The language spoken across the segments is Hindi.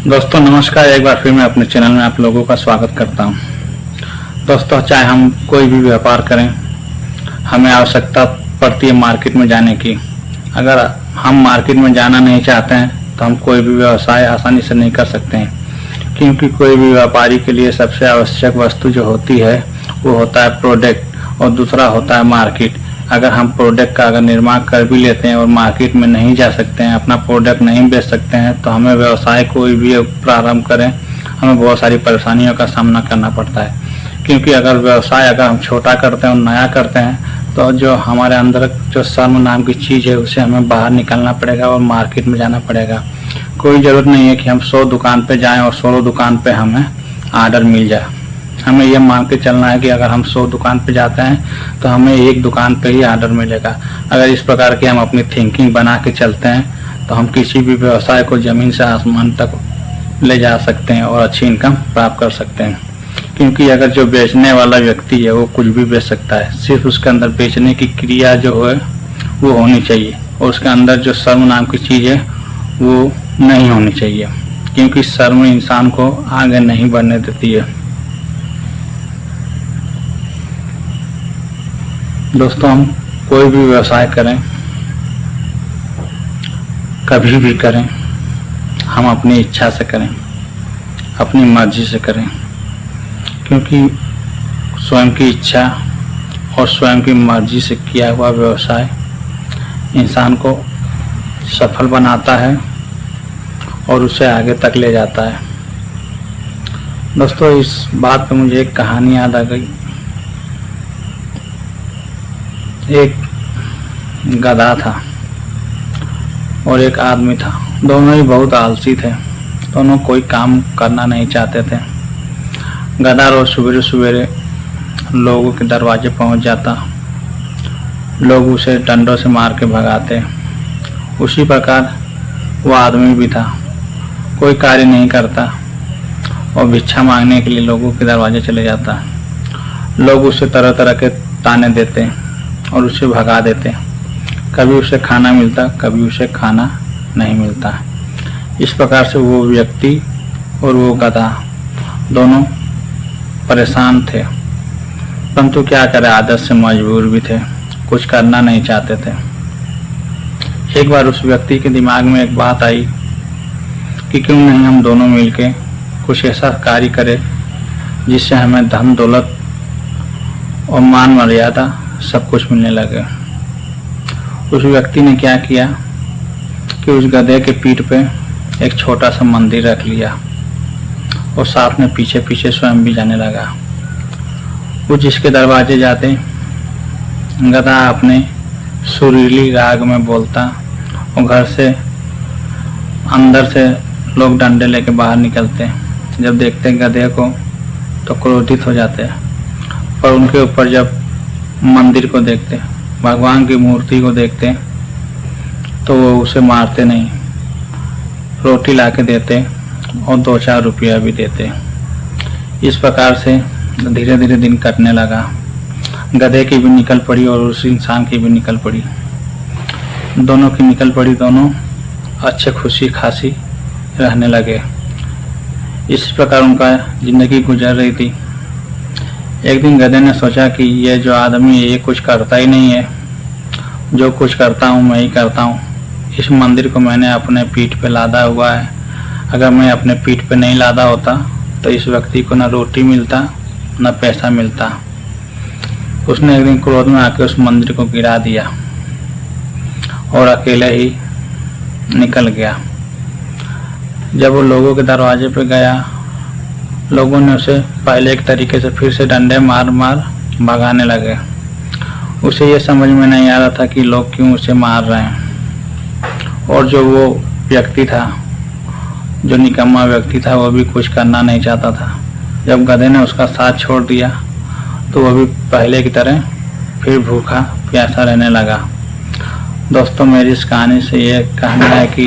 दोस्तों नमस्कार, एक बार फिर मैं अपने चैनल में आप लोगों का स्वागत करता हूं। दोस्तों चाहे हम कोई भी व्यापार करें, हमें आवश्यकता पड़ती है मार्केट में जाने की। अगर हम मार्केट में जाना नहीं चाहते हैं तो हम कोई भी व्यवसाय आसानी से नहीं कर सकते हैं, क्योंकि कोई भी व्यापारी के लिए सबसे आवश्यक वस्तु जो होती है वो होता है प्रोडक्ट और दूसरा होता है मार्केट। अगर हम प्रोडक्ट का अगर निर्माण कर भी लेते हैं और मार्केट में नहीं जा सकते हैं, अपना प्रोडक्ट नहीं बेच सकते हैं, तो हमें व्यवसाय कोई भी प्रारंभ करें हमें बहुत सारी परेशानियों का सामना करना पड़ता है। क्योंकि अगर व्यवसाय अगर हम छोटा करते हैं और नया करते हैं तो जो हमारे अंदर जो शर्म नाम की चीज़ है उसे हमें बाहर निकालना पड़ेगा और मार्केट में जाना पड़ेगा। कोई ज़रूरत नहीं है कि हम 100 दुकान पे जाएं और 100 दुकान पे हमें आर्डर मिल जाए। हमें यह मान के चलना है कि अगर हम 100 दुकान पे जाते हैं तो हमें एक दुकान पे ही आर्डर मिलेगा। अगर इस प्रकार की हम अपनी थिंकिंग बना के चलते हैं तो हम किसी भी व्यवसाय को ज़मीन से आसमान तक ले जा सकते हैं और अच्छी इनकम प्राप्त कर सकते हैं। क्योंकि अगर जो बेचने वाला व्यक्ति है वो कुछ भी बेच सकता है, सिर्फ उसके अंदर बेचने की क्रिया जो है वो होनी चाहिए और उसके अंदर जो शर्म नाम की चीज़ है वो नहीं होनी चाहिए, क्योंकि शर्म इंसान को आगे नहीं बढ़ने देती है। दोस्तों हम कोई भी व्यवसाय करें, कभी भी करें, हम अपनी इच्छा से करें, अपनी मर्जी से करें, क्योंकि स्वयं की इच्छा और स्वयं की मर्जी से किया हुआ व्यवसाय इंसान को सफल बनाता है और उसे आगे तक ले जाता है। दोस्तों इस बात पे मुझे एक कहानी याद आ गई। एक गधा था और एक आदमी था, दोनों ही बहुत आलसी थे, दोनों कोई काम करना नहीं चाहते थे। गधा रोज सवेरे सवेरे लोगों के दरवाजे पहुंच जाता, लोग उसे डंडों से मार के भगाते। उसी प्रकार वो आदमी भी था, कोई कार्य नहीं करता और भिक्षा मांगने के लिए लोगों के दरवाजे चले जाता। लोग उसे तरह तरह के ताने देते और उसे भगा देते। कभी उसे खाना मिलता, कभी उसे खाना नहीं मिलता। इस प्रकार से वो व्यक्ति और वो गधा दोनों परेशान थे, परंतु क्या करें, आदत से मजबूर भी थे, कुछ करना नहीं चाहते थे। एक बार उस व्यक्ति के दिमाग में एक बात आई कि क्यों नहीं हम दोनों मिलके कुछ ऐसा कार्य करें जिससे हमें धन दौलत और मान मर्यादा सब कुछ मिलने लगे। उस व्यक्ति ने क्या किया कि उस गधे के पीठ पे एक छोटा सा मंदिर रख लिया और साथ में पीछे पीछे स्वयं भी जाने लगा। वो जिसके दरवाजे जाते गधा अपने सुरीली राग में बोलता और घर से अंदर से लोग डंडे लेके बाहर निकलते। जब देखते गधे को तो क्रोधित हो जाते, पर उनके ऊपर जब मंदिर को देखते, भगवान की मूर्ति को देखते तो वो उसे मारते नहीं, रोटी ला के देते और 2-4 रुपया भी देते। इस प्रकार से धीरे धीरे दिन कटने लगा। गधे की भी निकल पड़ी और उस इंसान की भी निकल पड़ी, दोनों की निकल पड़ी, दोनों अच्छे खुशी खासी रहने लगे। इस प्रकार उनका जिंदगी गुजर रही थी। एक दिन गधे ने सोचा कि ये जो आदमी है ये कुछ करता ही नहीं है, जो कुछ करता हूँ मैं ही करता हूँ। इस मंदिर को मैंने अपने पीठ पे लादा हुआ है, अगर मैं अपने पीठ पे नहीं लादा होता तो इस व्यक्ति को न रोटी मिलता न पैसा मिलता। उसने एक दिन क्रोध में आके उस मंदिर को गिरा दिया और अकेले ही निकल गया। जब वो लोगों के दरवाजे पे गया, लोगों ने उसे पहले एक तरीके से फिर से डंडे मार मार भगाने लगे। उसे ये समझ में नहीं आ रहा था कि लोग क्यों उसे मार रहे हैं। और जो वो व्यक्ति था, जो निकम्मा व्यक्ति था, वो भी कुछ करना नहीं चाहता था। जब गधे ने उसका साथ छोड़ दिया तो वो भी पहले की तरह फिर भूखा प्यासा रहने लगा। दोस्तों मेरी इस कहानी से ये कहना है कि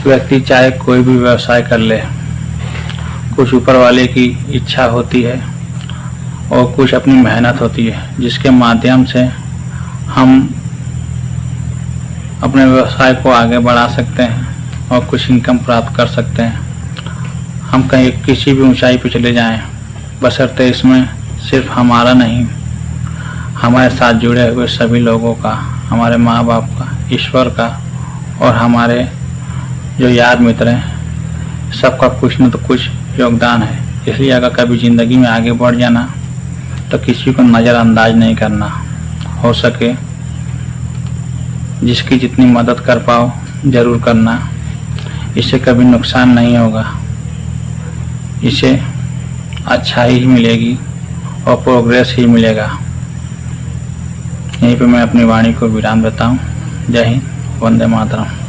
व्यक्ति चाहे कोई भी व्यवसाय कर ले, कुछ ऊपर वाले की इच्छा होती है और कुछ अपनी मेहनत होती है, जिसके माध्यम से हम अपने व्यवसाय को आगे बढ़ा सकते हैं और कुछ इनकम प्राप्त कर सकते हैं। हम कहीं किसी भी ऊंचाई पर चले जाएं, बशर्ते इसमें सिर्फ हमारा नहीं, हमारे साथ जुड़े हुए सभी लोगों का, हमारे माँ बाप का, ईश्वर का और हमारे जो यार मित्र हैं, सबका कुछ न तो कुछ योगदान है। इसलिए अगर कभी ज़िंदगी में आगे बढ़ जाना तो किसी को नज़रअंदाज नहीं करना। हो सके जिसकी जितनी मदद कर पाओ ज़रूर करना। इससे कभी नुकसान नहीं होगा, इसे अच्छाई ही मिलेगी और प्रोग्रेस ही मिलेगा। यहीं पे मैं अपनी वाणी को विराम देता हूँ। जय हिंद, वंदे मातरम।